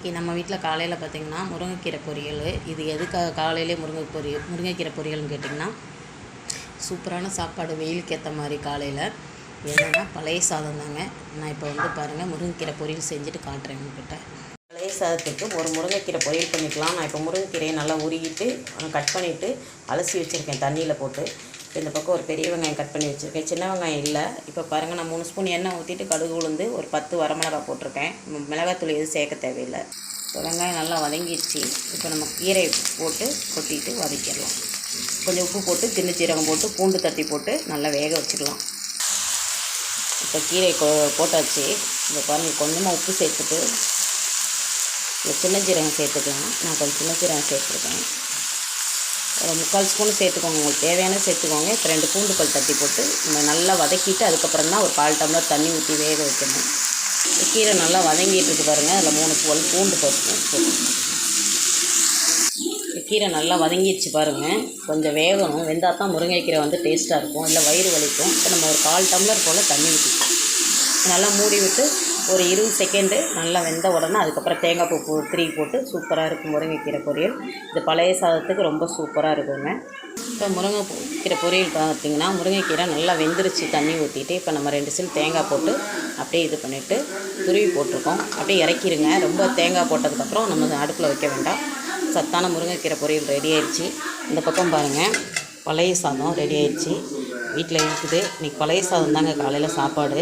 இன்றைக்கி நம்ம வீட்டில் காலையில் பார்த்திங்கன்னா முருங்கைக்கீரை பொரியல். இது எதுக்காக காலையிலே முருங்கைக்கீரை பொரியல்னு கேட்டிங்கன்னா, சூப்பரான சாப்பாடு வெயிலுக்கு ஏற்ற மாதிரி காலையில் என்னென்னா பழைய சாதம் தாங்க. நான் இப்போ வந்து பாருங்கள் முருங்கைக்கீரை பொரியல் செஞ்சுட்டு காட்டுறேன் உங்கள்கிட்ட. பழைய சாதத்துக்கு ஒரு முருங்கைக்கீரை பொரியல் பண்ணிக்கலாம். நான் இப்போ முருங்கைக்கீரையை நல்லா உருகிட்டு கட் பண்ணிவிட்டு அலசி வச்சுருக்கேன் தண்ணியில் போட்டு. இந்த பக்கம் ஒரு பெரிய வெங்காயம் கட் பண்ணி வச்சுருக்கேன், சின்ன வெங்காயம் இல்லை. இப்போ பாருங்கள், நான் 3 ஸ்பூன் எண்ணெய் ஊற்றிட்டு கடுகு உளுந்து ஒரு 10 வரமிளகா போட்டிருக்கேன். மிளகாத்தூள் எதுவும் சேர்க்க தேவையில்லை. இப்போ வெங்காயம் நல்லா வதங்கிடுச்சு. இப்போ நம்ம கீரையை போட்டு கொட்டிட்டு வதக்கிடலாம். கொஞ்சம் உப்பு போட்டு சின்ன சீரகம் போட்டு பூண்டு தட்டி போட்டு நல்லா வேக வச்சுக்கலாம். இப்போ கீரை போட்டாச்சு. இப்போ பாருங்கள், கொஞ்சமாக உப்பு சேர்த்துட்டு சின்ன சீரகம் சேர்த்துக்கலாம். நான் கொஞ்சம் சின்ன சீரகம் சேர்த்துருக்கேன். ஒரு 3/4 ஸ்பூன் சேர்த்துக்கோங்க, உங்களுக்கு தேவையான சேர்த்துக்கோங்க. இப்போ 2 பூண்டு பல் தட்டி போட்டு நம்ம நல்லா வதக்கிட்டு அதுக்கப்புறம் தான் ஒரு 1/4 டம்ளர் தண்ணி ஊற்றி வேக வைக்கணும். கீரை நல்லா வதங்கிட்டு இருக்கு பாருங்கள். அதில் 3 பல் பூண்டு பருப்பு. கீரை நல்லா வதங்கிடுச்சு பாருங்கள். கொஞ்சம் வேகணும், வெந்தால் தான் முருங்கைக்கீரை வந்து டேஸ்ட்டாக இருக்கும், இல்லை வயிறு வலிக்கும். இப்போ நம்ம ஒரு 1/4 டம்ளர் போல் தண்ணி ஊற்றிக்கலாம். நல்லா மூடி விட்டு ஒரு 20 செகண்டு நல்லா வெந்த உடனே அதுக்கப்புறம் தேங்காய் பூ திருவி போட்டு சூப்பராக இருக்கும் முருங்கைக்கீரை பொரியல். இது பழைய சாதத்துக்கு ரொம்ப சூப்பராக இருக்குங்க. இப்போ முருங்கைக்கீரை பொரியல் பார்த்திங்கன்னா, முருங்கைக்கீரை நல்லா வெந்துருச்சு தண்ணி ஊற்றிட்டு. இப்போ நம்ம 2 சில் தேங்காய் போட்டு அப்படியே இது பண்ணிவிட்டு துருவி போட்டிருக்கோம். அப்படியே இறக்கிடுங்க. ரொம்ப தேங்காய் போட்டதுக்கப்புறம் நம்ம அடுப்பில் வைக்க வேண்டாம். சத்தான முருங்கைக்கீரை பொரியல் ரெடி ஆயிடுச்சு. இந்த பக்கம் பாருங்கள், பழைய சாதம் ரெடி ஆயிடுச்சு. வீட்டில் இருக்குது. இன்றைக்கி பழைய சாதம் தாங்க காலையில் சாப்பாடு.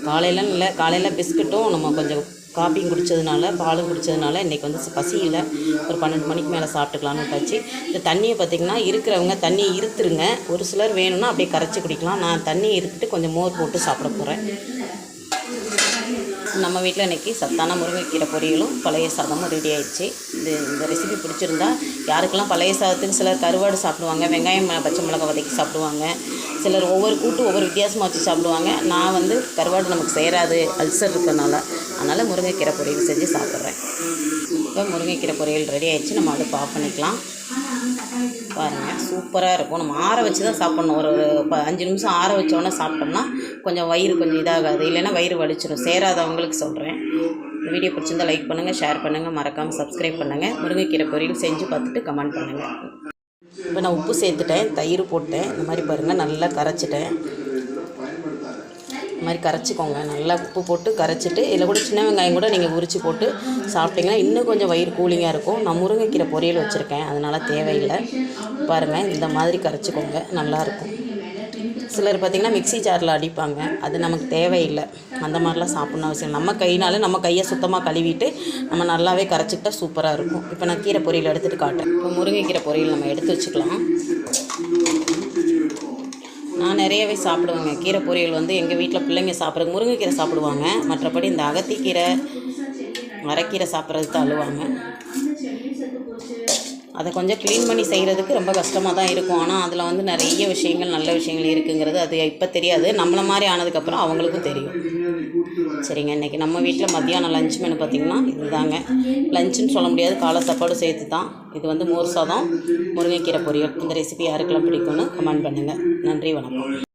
காலையிலன்னு இல்லை, காலையில் பிஸ்கட்டும் நம்ம கொஞ்சம் காப்பியும் குடித்ததுனால பாலும் குடித்ததுனால இன்றைக்கி வந்து பசி இல்லை. ஒரு 12 மணிக்கு மேலே சாப்பிட்டுக்கலான்னு விட்டாச்சு. இந்த தண்ணியை பார்த்திங்கன்னா, இருக்கிறவங்க தண்ணியை இருத்துருங்க. ஒரு சிலர் வேணும்னா அப்படியே கரைச்சி குடிக்கலாம். நான் தண்ணியை இருத்துட்டு கொஞ்சம் மோர் போட்டு சாப்பிட போகிறேன். நம்ம வீட்டில் இன்றைக்கி சத்தான முருங்கைக்கீரை பொரியலும் பழைய சாதமும் ரெடி ஆயிடுச்சு. இந்த ரெசிபி பிடிச்சிருந்தா, யாருக்கெல்லாம் பழைய சாதத்துக்கு சிலர் கருவாடு சாப்பிடுவாங்க, வெங்காயம் பச்சை மிளகாய் வதக்கி சாப்பிடுவாங்க, சிலர் ஒவ்வொரு கூட்டு ஒவ்வொரு வித்தியாசமாக வச்சு சாப்பிடுவாங்க. நான் வந்து கருவாடு நமக்கு சேராது, அல்சர் இருக்கிறதுனால, அதனால் முருங்கைக்கீரை பொரியல் செஞ்சு சாப்பிட்றேன். இப்போ முருங்கைக்கீரை பொரியல் ரெடி ஆகிடுச்சு. நம்ம அடுப்பு ஆஃப் பண்ணிக்கலாம். பாருங்கள், சூப்பராக இருக்கும். நம்ம ஆற வச்சு தான் சாப்பிட்ணும். ஒரு 5 நிமிஷம் ஆற வச்சோன்னே சாப்பிட்டோம்னா கொஞ்சம் வயிறு கொஞ்சம் இதாகாது, இல்லைன்னா வயிறு வலிச்சிடும். சேராதவங்களுக்கு சொல்கிறேன். இந்த வீடியோ பிடிச்சிருந்தால் லைக் பண்ணுங்கள், ஷேர் பண்ணுங்கள், மறக்காமல் சப்ஸ்கிரைப் பண்ணுங்கள். முருங்கைக்கீரை பொரியல் செஞ்சு பார்த்துட்டு கமெண்ட் பண்ணுங்கள். இப்போ நான் உப்பு சேர்த்துட்டேன், தயிர் போட்டேன். இந்த மாதிரி பாருங்கள், நல்லா கரைச்சிட்டேன். இந்த மாதிரி கரைச்சிக்கோங்க. நல்லா உப்பு போட்டு கரைச்சிட்டு இதில் கூட சின்ன வெங்காயம் கூட நீங்கள் உரித்து போட்டு சாப்பிட்டிங்கன்னா இன்னும் கொஞ்சம் வயிறு கூலிங்காக இருக்கும். நான் முருங்கைக்கீரை பொரியல் வச்சுருக்கேன், அதனால் தேவையில்லை. பாருங்கள், இந்த மாதிரி கரைச்சிக்கோங்க, நல்லாயிருக்கும். சிலர் பார்த்திங்கன்னா மிக்ஸி ஜாரில் அடிப்பாங்க, அது நமக்கு தேவையில்லை. அந்த மாதிரிலாம் சாப்பிட்ணும் அவசியம். நம்ம கையினால நம்ம கையை சுத்தமாக கழுவிட்டு நம்ம நல்லாவே கரைச்சிக்கிட்டா சூப்பராக இருக்கும். இப்போ நான் கீரை பொரியல் எடுத்துகிட்டு காட்டுறேன். இப்போ முருங்கைக்கீரை பொரியல் நம்ம எடுத்து வச்சுக்கலாம். நான் நிறையவே சாப்பிடுவேங்க கீரை பொரியல். வந்து எங்கள் வீட்டில் பிள்ளைங்க சாப்பிட்றது முருங்கைக்கீரை சாப்பிடுவாங்க, மற்றபடி இந்த அகத்திக்கீரை மரக்கீரை சாப்பிட்றதுக்கு அழுவாங்க. அதை கொஞ்சம் க்ளீன் பண்ணி செய்கிறதுக்கு ரொம்ப கஷ்டமாக தான் இருக்கும். ஆனால் அதில் வந்து நிறைய விஷயங்கள் நல்ல விஷயங்கள் இருக்குங்கிறது அது இப்போ தெரியாது. நம்மளை மாதிரி ஆனதுக்கப்புறம் அவங்களுக்கும் தெரியும். சரிங்க, இன்றைக்கி நம்ம வீட்டில் மத்தியானம் லஞ்ச் மெனு பார்த்திங்கன்னா இதுதாங்க. லஞ்சுன்னு சொல்ல முடியாது, காலை சாப்பாடு சேர்த்து தான். இது வந்து மோர் சாதம், முருங்கைக்கீரை பொரியல். இந்த ரெசிபி யாருக்கெல்லாம் பிடிக்கும்னு கமெண்ட் பண்ணுங்கள். நன்றி, வணக்கம்.